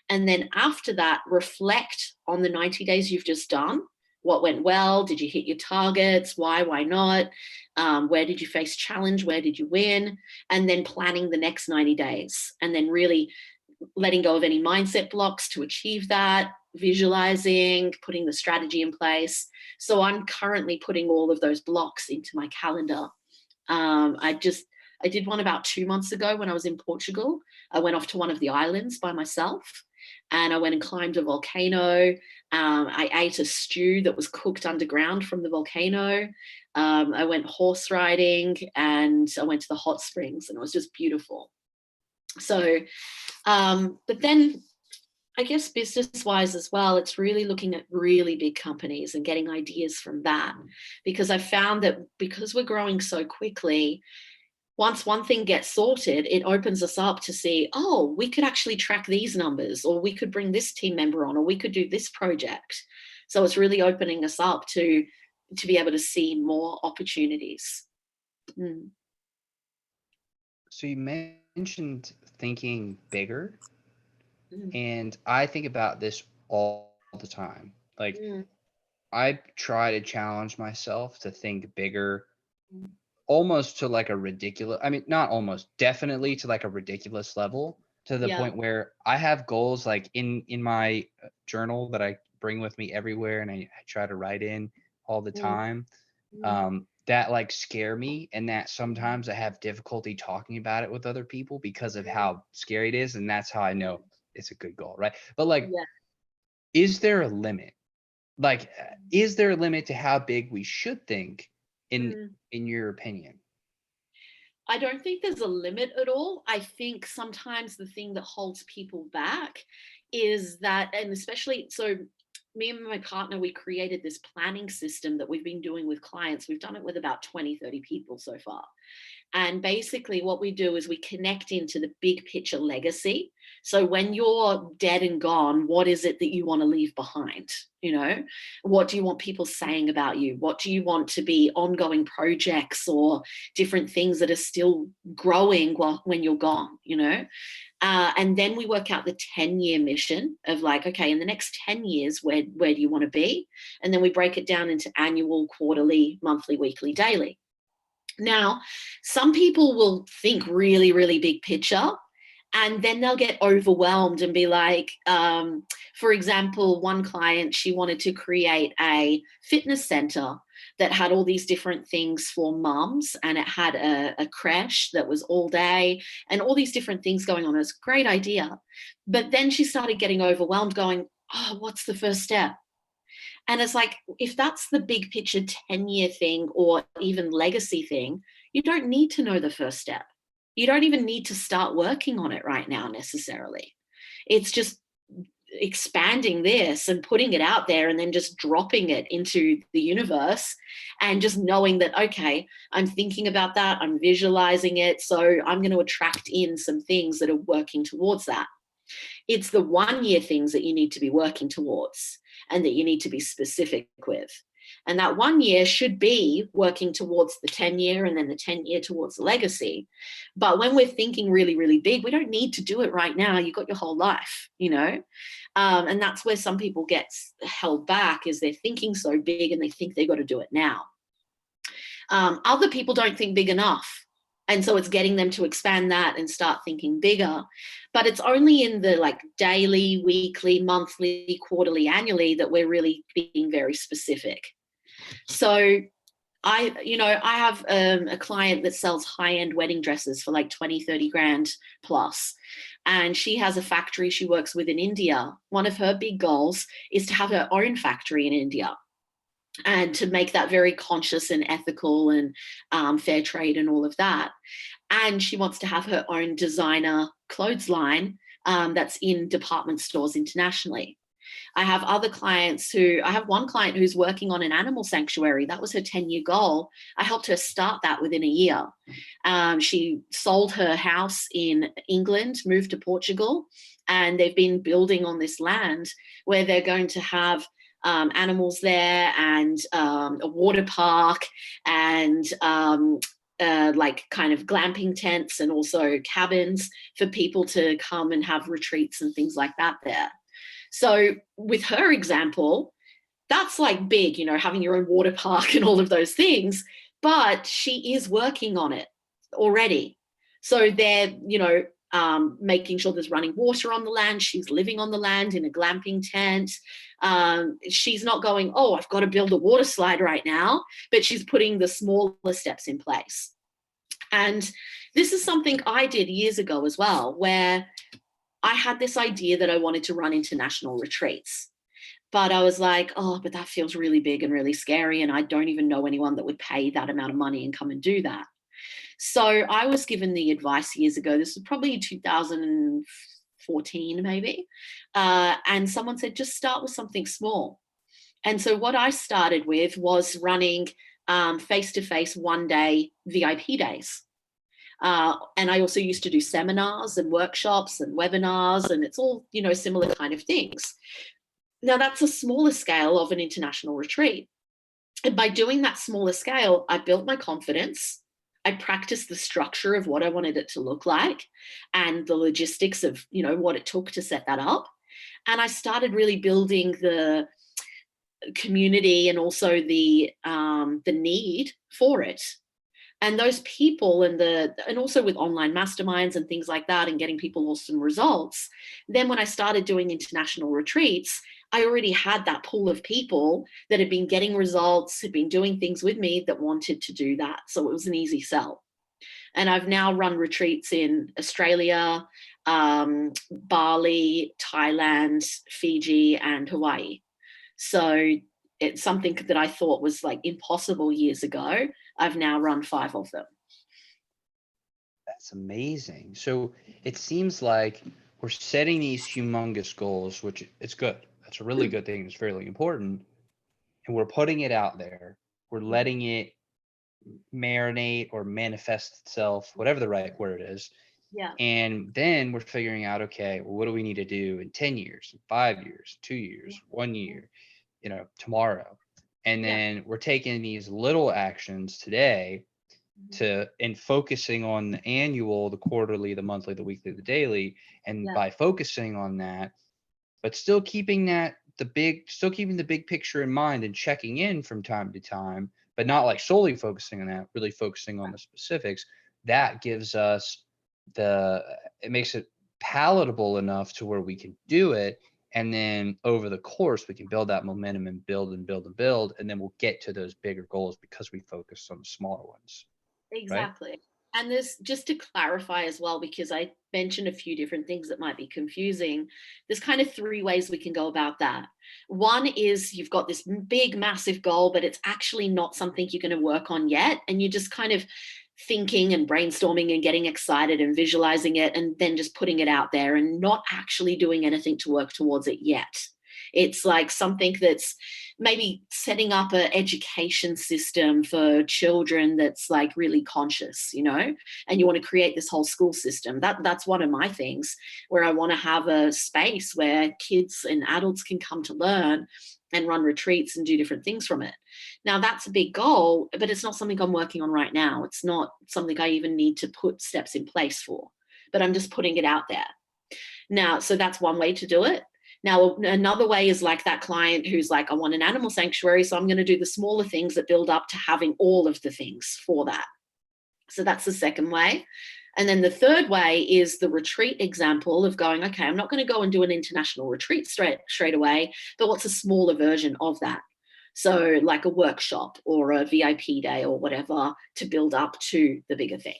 And then after that, reflect on the 90 days you've just done. What went well? Did you hit your targets? Why not? Where did you face challenge? Where did you win? And then planning the next 90 days. And then really letting go of any mindset blocks to achieve that, visualizing, putting the strategy in place. So I'm currently putting all of those blocks into my calendar. I did one about 2 months ago when I was in Portugal. I went off to one of the islands by myself, and I went and climbed a volcano. I ate a stew that was cooked underground from the volcano. I went horse riding, and I went to the hot springs, and it was just beautiful. So, but then I guess business wise as well, it's really looking at really big companies and getting ideas from that, because I found that because we're growing so quickly, once one thing gets sorted, it opens us up to see, oh, we could actually track these numbers, or we could bring this team member on, or we could do this project. So it's really opening us up to be able to see more opportunities. Mm. So you mentioned thinking bigger, Mm. and I think about this all the time. Like, Mm. I try to challenge myself to think bigger, Mm. almost to like a ridiculous, I mean, not almost, definitely to like a ridiculous level, to the Yeah. point where I have goals like in my journal that I bring with me everywhere, and I try to write in all the Mm. time, Mm. that like scare me, and that Mm. sometimes I have difficulty talking about it with other people because of Mm. how scary it is, and that's how I know it's a good goal, right? But like, Yeah. is there a limit? Like, is there a limit to how big we should think in Mm. in your opinion? I don't think there's a limit at all. I think sometimes the thing that holds people back is that, and especially so, me and my partner, we created this planning system that we've been doing with clients. We've done it with about 20, 30 people so far. And basically, what we do is we connect into the big picture legacy. So when you're dead and gone, what is it that you want to leave behind? You know, what do you want people saying about you? What do you want to be ongoing projects or different things that are still growing when you're gone? You know, and then we work out the 10-year mission of like, okay, in the next 10 years, where do you want to be? And then we break it down into annual, quarterly, monthly, weekly, daily. Now, some people will think really, really big picture, and then they'll get overwhelmed and be like, for example, one client, she wanted to create a fitness center that had all these different things for mums, and it had a creche that was all day and all these different things going on. It was a great idea. But then she started getting overwhelmed, going, oh, what's the first step? And it's like, if that's the big picture 10-year thing or even legacy thing, you don't need to know the first step. You don't even need to start working on it right now necessarily. It's just expanding this and putting it out there and then just dropping it into the universe and just knowing that, okay, I'm thinking about that, I'm visualizing it. So I'm going to attract in some things that are working towards that. It's the 1 year things that you need to be working towards and that you need to be specific with. And that 1 year should be working towards the 10-year and then the 10-year towards the legacy. But when we're thinking really, really big, we don't need to do it right now. You've got your whole life, you know? And that's where some people get held back, is they're thinking so big and they think they've got to do it now. Other people don't think big enough. And so it's getting them to expand that and start thinking bigger. But it's only in the like daily, weekly, monthly, quarterly, annually that we're really being very specific. So I have a client that sells high-end wedding dresses for like 20, 30 grand plus. And she has a factory she works with in India. One of her big goals is to have her own factory in India and to make that very conscious and ethical and fair trade and all of that. And she wants to have her own designer clothes line that's in department stores internationally. I have one client who's working on an animal sanctuary. That was her 10-year goal. I helped her start that within a year. She sold her house in England, moved to Portugal, and they've been building on this land where they're going to have animals there and a water park and like kind of glamping tents and also cabins for people to come and have retreats and things like that there. So with her example, that's like big, you know, having your own water park and all of those things, but she is working on it already. So they're, you know, making sure there's running water on the land. She's living on the land in a glamping tent. She's not going, oh, I've got to build a water slide right now, but she's putting the smaller steps in place. And this is something I did years ago as well, where I had this idea that I wanted to run international retreats. But I was like, oh, but that feels really big and really scary. And I don't even know anyone that would pay that amount of money and come and do that. So I was given the advice years ago, this was probably 2014 maybe, and someone said, just start with something small. And so what I started with was running face-to-face one-day VIP days. And I also used to do seminars and workshops and webinars, and it's all, you know, similar kind of things. Now that's a smaller scale of an international retreat. And by doing that smaller scale, I built my confidence. I practiced the structure of what I wanted it to look like and the logistics of, you know, what it took to set that up. And I started really building the community and also the need for it. And those people and also with online masterminds and things like that and getting people awesome results. Then when I started doing international retreats, I already had that pool of people that had been getting results, had been doing things with me that wanted to do that. So it was an easy sell. And I've now run retreats in Australia, Bali, Thailand, Fiji, and Hawaii. So it's something that I thought was like impossible years ago. I've now run 5 of them. That's amazing. So it seems like we're setting these humongous goals, which it's good. That's a really good thing. It's fairly important. And we're putting it out there. We're letting it marinate or manifest itself, whatever the right word is. Yeah. And then we're figuring out, okay, well, what do we need to do in 10 years, 5 years, 2 years, 1 year, you know, tomorrow? And then we're taking these little actions today and focusing on the annual, the quarterly, the monthly, the weekly, the daily. And by focusing on that, but still keeping the big picture in mind and checking in from time to time, but not like solely focusing on that, really focusing on the specifics, that gives us it makes it palatable enough to where we can do it. And then over the course, we can build that momentum and build and build and build. And then we'll get to those bigger goals because we focus on the smaller ones. Right? Exactly. And there's, just to clarify as well, because I mentioned a few different things that might be confusing, there's kind of 3 ways we can go about that. One is you've got this big, massive goal, but it's actually not something you're going to work on yet. And you're just kind of thinking and brainstorming and getting excited and visualizing it and then just putting it out there and not actually doing anything to work towards it yet. It's like something that's maybe setting up an education system for children that's like really conscious, you know, and you want to create this whole school system. That's one of my things, where I want to have a space where kids and adults can come to learn and run retreats and do different things from it. Now that's a big goal, but it's not something I'm working on right now. It's not something I even need to put steps in place for, but I'm just putting it out there. Now, so that's one way to do it. Now, another way is like that client who's like, I want an animal sanctuary, so I'm going to do the smaller things that build up to having all of the things for that. So that's the second way. And then the third way is the retreat example of going, okay, I'm not going to go and do an international retreat straight away, but what's a smaller version of that? So like a workshop or a VIP day or whatever to build up to the bigger thing.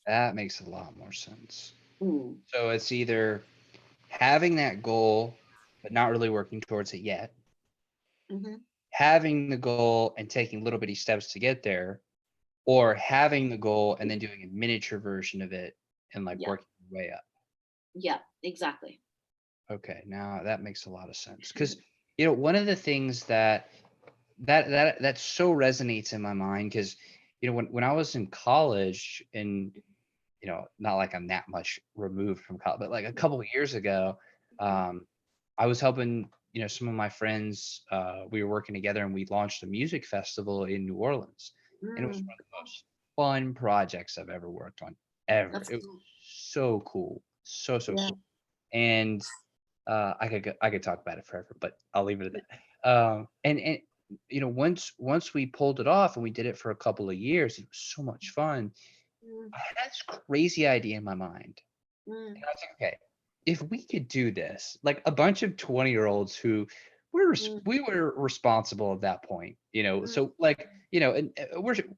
That makes a lot more sense. Mm. So it's either having that goal, but not really working towards it yet, Mm-hmm. having the goal and taking little bitty steps to get there, or having the goal and then doing a miniature version of it and like Yeah. working your way up. Yeah, exactly. Okay, now that makes a lot of sense. Because you know, one of the things that so resonates in my mind, because you know, when I was in college, and you know, not like I'm that much removed from college, but like a couple of years ago, I was helping, you know, some of my friends. We were working together, and we launched a music festival in New Orleans, and it was Mm. one of the most fun projects I've ever worked on, ever. That's It was cool. so cool. So Yeah. cool. And I could talk about it forever, but I'll leave it at that. And once we pulled it off and we did it for a couple of years, it was so much fun. Mm, I had this crazy idea in my mind. mm, And I was like, okay, if we could do this, like a bunch of 20-year-olds who mm, we were responsible at that point, mm. so like, and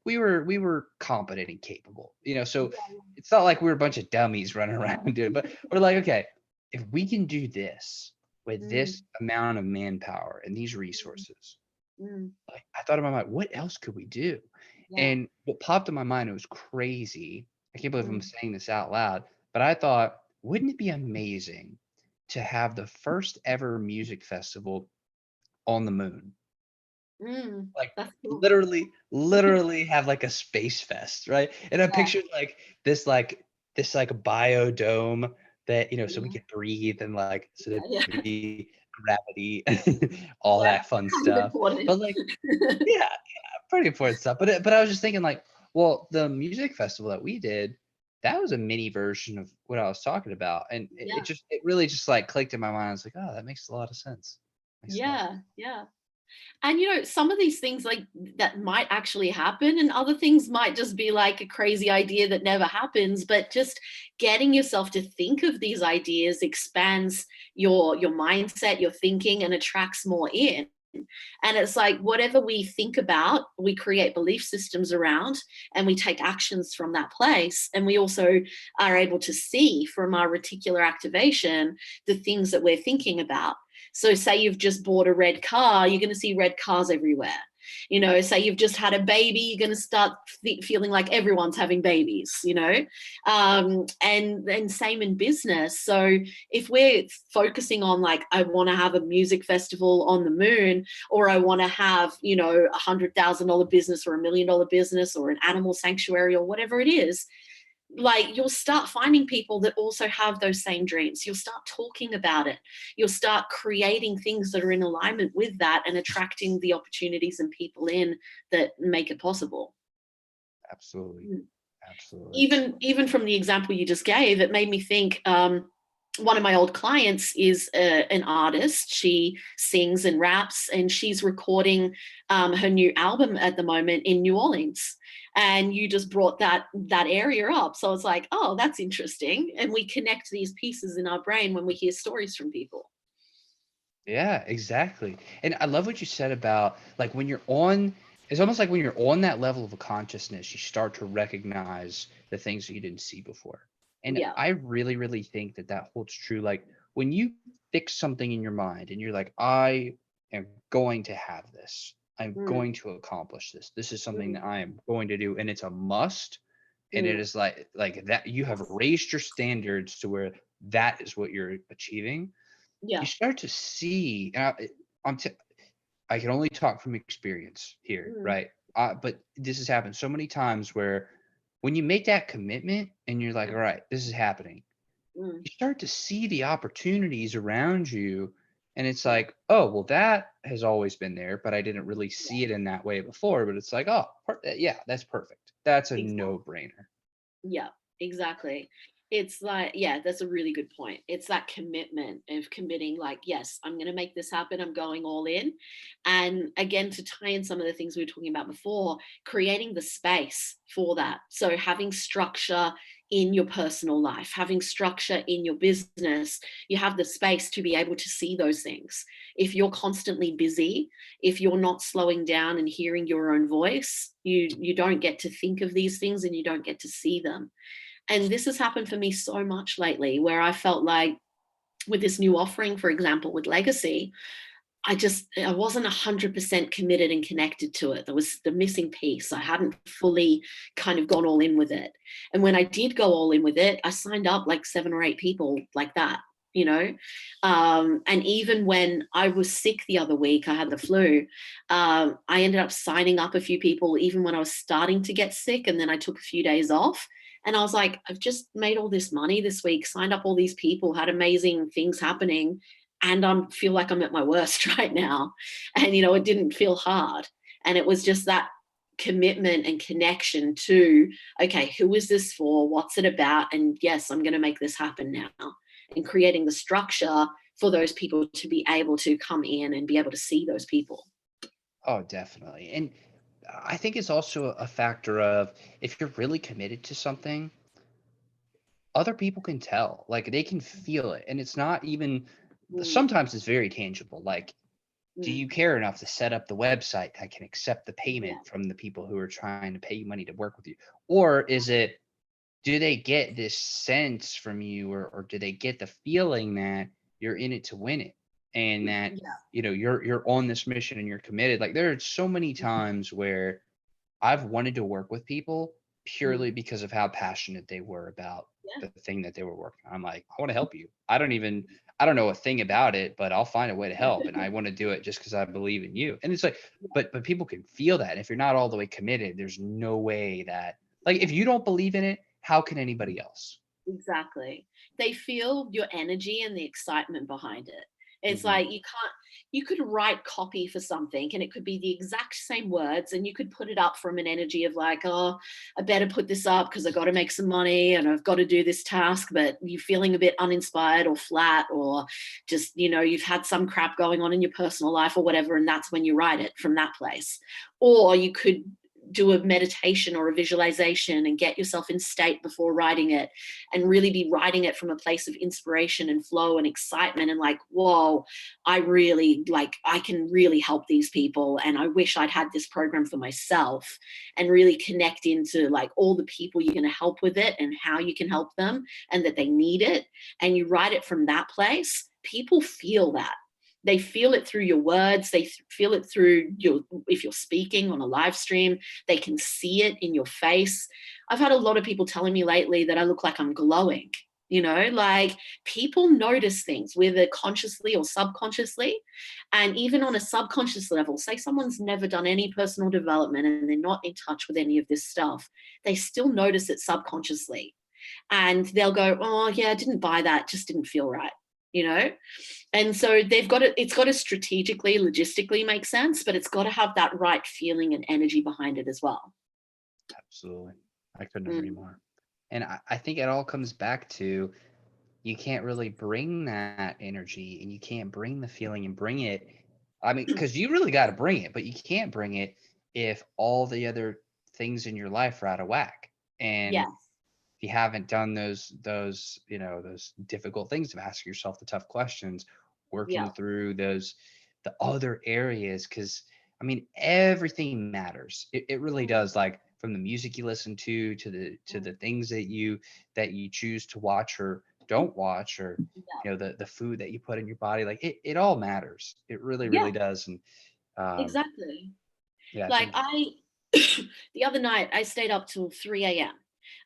we were competent and capable, so Yeah. it's not like we were a bunch of dummies running around doing it, but we're like, okay, if we can do this with Mm, this amount of manpower and these mm, resources, mm. like I thought in my mind, what else could we do? Yeah. And what popped in my mind, it was crazy. I can't believe I'm Mm, saying this out loud, but I thought, wouldn't it be amazing to have the first ever music festival on the moon? mm. Like That's cool. literally have like a space fest, right? And I Yeah. pictured like this biodome that, so we Yeah. could breathe and like so Yeah. there'd Yeah. be gravity, all Yeah. that fun Kind of stuff. important. But like, yeah, pretty important stuff. But I was just thinking like, well, the music festival that we did, that was a mini version of what I was talking about. And Yeah. it really just like clicked in my mind. I was like, oh, that makes a lot of sense. Makes a lot. Yeah. Yeah. And some of these things like that might actually happen, and other things might just be like a crazy idea that never happens. But just getting yourself to think of these ideas expands your mindset, your thinking, and attracts more in. And it's like whatever we think about, we create belief systems around, and we take actions from that place. And we also are able to see from our reticular activation the things that we're thinking about. So, say you've just bought a red car, you're going to see red cars everywhere. Say you've just had a baby, you're going to start feeling like everyone's having babies. And then same in business. So, if we're focusing on like, I want to have a music festival on the moon, or I want to have, $100,000 business or $1 million business or an animal sanctuary or whatever it is, like you'll start finding people that also have those same dreams. You'll start talking about it. You'll start creating things that are in alignment with that and attracting the opportunities and people in that make it possible. Absolutely. Mm. Absolutely. Even from the example you just gave, it made me think. One of my old clients is an artist. She sings and raps, and she's recording her new album at the moment in New Orleans. And you just brought that area up, so it's like, oh, that's interesting. And we connect these pieces in our brain when we hear stories from people. Yeah, exactly. And I love what you said about like when you're on, it's almost like when you're on that level of a consciousness, you start to recognize the things that you didn't see before. And Yeah. I really, really think that that holds true. Like when you fix something in your mind and you're like, I am going to have this, I'm Mm, going to accomplish this. This is something mm, that I am going to do, and it's a must. And it mm. is like that you have Yes. raised your standards to where that is what you're achieving. You Yeah. start to see, and I'm t- I can only talk from experience here, Mm, right? But this has happened so many times where when you make that commitment and you're like, all right, this is happening, mm. you start to see the opportunities around you. And it's Yeah. like, oh, well, that has always been there, but I didn't really see it in that way before. But it's like, oh, yeah, that's perfect. That's a Exactly. no brainer. Yeah, exactly. It's like, yeah, that's a really good point. It's that commitment of committing, like, yes, I'm going to make this happen. I'm going all in. And again, to tie in some of the things we were talking about before, creating the space for that. So having structure in your personal life, having structure in your business, you have the space to be able to see those things. If you're constantly busy, if you're not slowing down and hearing your own voice, you don't get to think of these things and you don't get to see them. And this has happened for me so much lately, where I felt like with this new offering, for example, with Legacy, I wasn't 100% committed and connected to it. There was the missing piece. I hadn't fully kind of gone all in with it. And when I did go all in with it, I signed up like 7 or 8 people like that. And even when I was sick the other week, I had the flu. I ended up signing up a few people even when I was starting to get sick, and then I took a few days off. And I was like, I've just made all this money this week, signed up all these people, had amazing things happening, and I feel like I'm at my worst right now. And it didn't feel hard. And it was just that commitment and connection to, okay, who is this for? What's it about? And yes, I'm going to make this happen now. And creating the structure for those people to be able to come in and be able to see those people. Oh, definitely. And I think it's also a factor of if you're really committed to something, other people can tell. Like they can feel it. And it's not even Mm, sometimes it's very tangible. Like, do mm, you care enough to set up the website that can accept the yeah. payment from the people who are trying to pay you money to work with you? Or is it, do they get this sense from you, or do they get the feeling that you're in it to win it, and that Yeah. you're on this mission and you're committed? Like there are so many times where I've wanted to work with people Mm, purely because of how passionate they were about yeah. the thing that they were working on. I'm like, I want to help you. I don't know a thing about it, but I'll find a way to help. And I want to do it just because I believe in you. And it's like, but people can feel that. If you're not all the way committed, there's no way that, like, if you don't believe in it, how can anybody else? Exactly. They feel your energy and the excitement behind it. It's Hmm. like you could write copy for something and it could be the exact same words and you could put it up from an energy of like, oh, I better put this up because I got to make some money and I've got to do this task, but you're feeling a bit uninspired or flat or just, you've had some crap going on in your personal life or whatever. And that's when you write it from that place. Or you could do a meditation or a visualization and get yourself in state before writing it and really be writing it from a place of inspiration and flow and excitement and like, whoa, I can really help these people and I wish I'd had this program for myself, and really connect into like all the people you're going to help with it and how you can help them and that they need it, and you write it from that place. People feel that. They feel it through your words. They feel it through your, if you're speaking on a live stream, they can see it in your face. I've had a lot of people telling me lately that I look like I'm glowing. Like people notice things, whether consciously or subconsciously. And even on a subconscious level, say someone's never done any personal development and they're not in touch with any of this stuff, they still notice it subconsciously. And they'll go, oh, yeah, I didn't buy that, just didn't feel right. You know, and so it's got to strategically, logistically make sense, but it's got to have that right feeling and energy behind it as well. Absolutely. I couldn't agree Mm, more. And I think it all comes back to you can't really bring that energy and you can't bring the feeling and bring it. I mean, because you really got to bring it, but you can't bring it if all the other things in your life are out of whack. And yes. if you haven't done those difficult things of asking yourself the tough questions, Yeah. working through the other areas, because I mean everything matters. It really Mm, does. Like from the music you listen to mm, the things that you choose to watch or don't watch, or yeah. the food that you put in your body. Like it all matters. It really, Yeah, really does. And um exactly. yeah, I Like think. I the other night I stayed up till 3 a.m.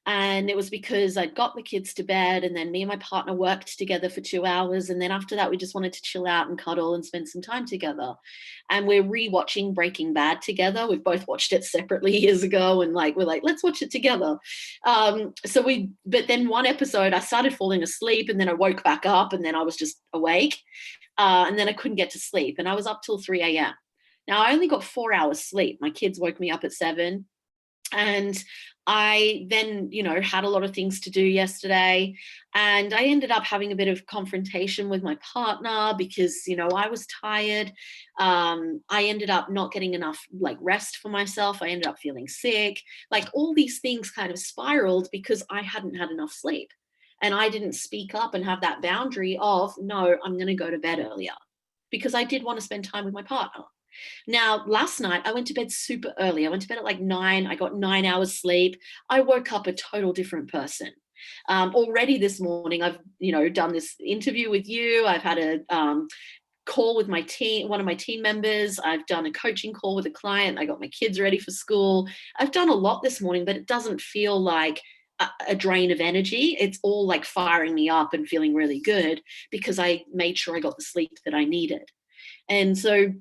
And it was because I'd got the kids to bed and then me and my partner worked together for 2 hours. And then after that, we just wanted to chill out and cuddle and spend some time together. And we're rewatching Breaking Bad together. We've both watched it separately years ago. And like, we're like, let's watch it together. But then one episode, I started falling asleep and then I woke back up and then I was just awake. And then I couldn't get to sleep. And I was up till 3 a.m. Now I only got 4 hours sleep. My kids woke me up at 7, and I then, had a lot of things to do yesterday. And I ended up having a bit of confrontation with my partner because, I was tired. I ended up not getting enough like rest for myself. I ended up feeling sick. Like all these things kind of spiraled because I hadn't had enough sleep. And I didn't speak up and have that boundary of, no, I'm going to go to bed earlier because I did want to spend time with my partner. Now, last night I went to bed super early. I went to bed at like 9. I got 9 hours sleep. I woke up a total different person. Already this morning, I've done this interview with you. I've had a call with my team, one of my team members. I've done a coaching call with a client. I got my kids ready for school. I've done a lot this morning, but it doesn't feel like a drain of energy. It's all like firing me up and feeling really good because I made sure I got the sleep that I needed. And so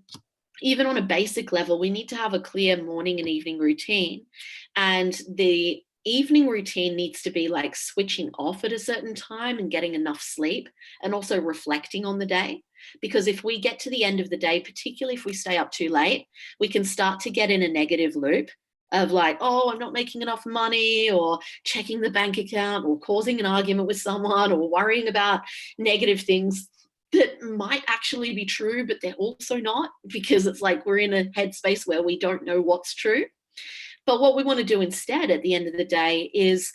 even on a basic level, we need to have a clear morning and evening routine. And the evening routine needs to be like switching off at a certain time and getting enough sleep and also reflecting on the day. Because if we get to the end of the day, particularly if we stay up too late, we can start to get in a negative loop. of like, oh, I'm not making enough money, or checking the bank account, or causing an argument with someone, or worrying about negative things that might actually be true, but they're also not, because it's like we're in a headspace where we don't know what's true. But what we want to do instead at the end of the day is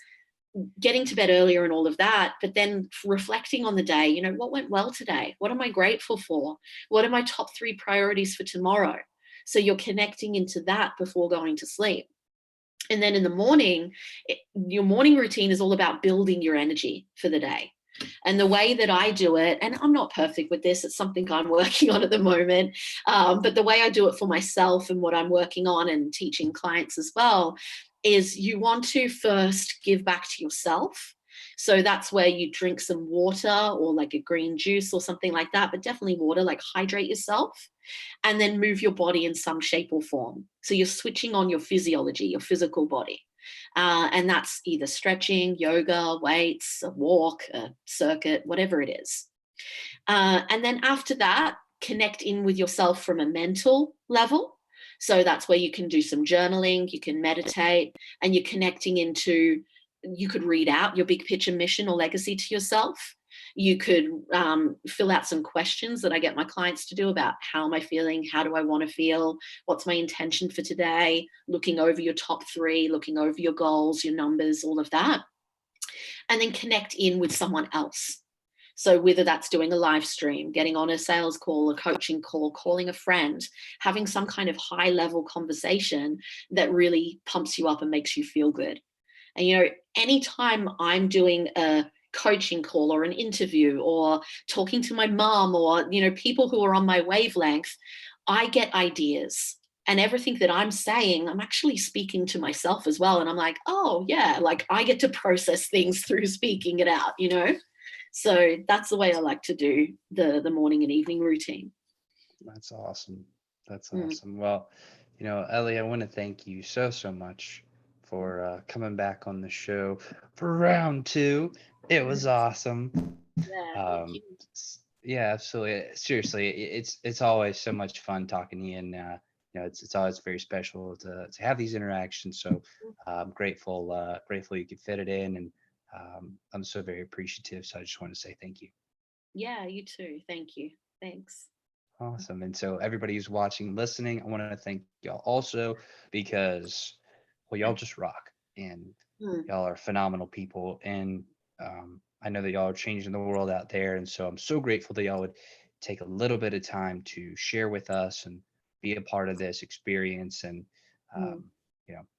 getting to bed earlier and all of that, but then reflecting on the day, what went well today? What am I grateful for? What are my top 3 priorities for tomorrow? So you're connecting into that before going to sleep. And then in the morning, your morning routine is all about building your energy for the day. And the way that I do it, and I'm not perfect with this, it's something I'm working on at the moment, but the way I do it for myself and what I'm working on and teaching clients as well is you want to first give back to yourself. So that's where you drink some water or like a green juice or something like that, but definitely water, like hydrate yourself, and then move your body in some shape or form. So you're switching on your physiology, your physical body. And that's either stretching, yoga, weights, a walk, a circuit, whatever it is. And then after that, connect in with yourself from a mental level. So that's where you can do some journaling, you can meditate, and you're connecting into, you could read out your big picture mission or legacy to yourself. You could fill out some questions that I get my clients to do about how am I feeling? How do I want to feel? What's my intention for today? Looking over your top 3, looking over your goals, your numbers, all of that. And then connect in with someone else. So whether that's doing a live stream, getting on a sales call, a coaching call, calling a friend, having some kind of high level conversation that really pumps you up and makes you feel good. And, anytime I'm doing a coaching call or an interview or talking to my mom or, people who are on my wavelength, I get ideas. And everything that I'm saying, I'm actually speaking to myself as well. And I'm like, oh, yeah, like I get to process things through speaking it out. So that's the way I like to do the morning and evening routine. That's awesome. That's Mm, awesome. Well, Ellie, I want to thank you so, so much for coming back on the show for round 2. It was awesome. yeah, thank Um, you. yeah, absolutely. Seriously, it's always so much fun talking to you, and it's always very special to have these interactions. So I'm grateful you could fit it in, and I'm so very appreciative. So I just want to say thank you. Yeah, you too. Thank you. Thanks. Awesome. And so everybody who's watching, listening, I want to thank y'all also because, well, y'all just rock and Mm, y'all are phenomenal people. And I know that y'all are changing the world out there. And so I'm so grateful that y'all would take a little bit of time to share with us and be a part of this experience. And, mm.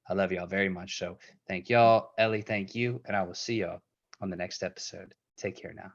I love y'all very much. So thank y'all. Ellie, thank you. And I will see y'all on the next episode. Take care now.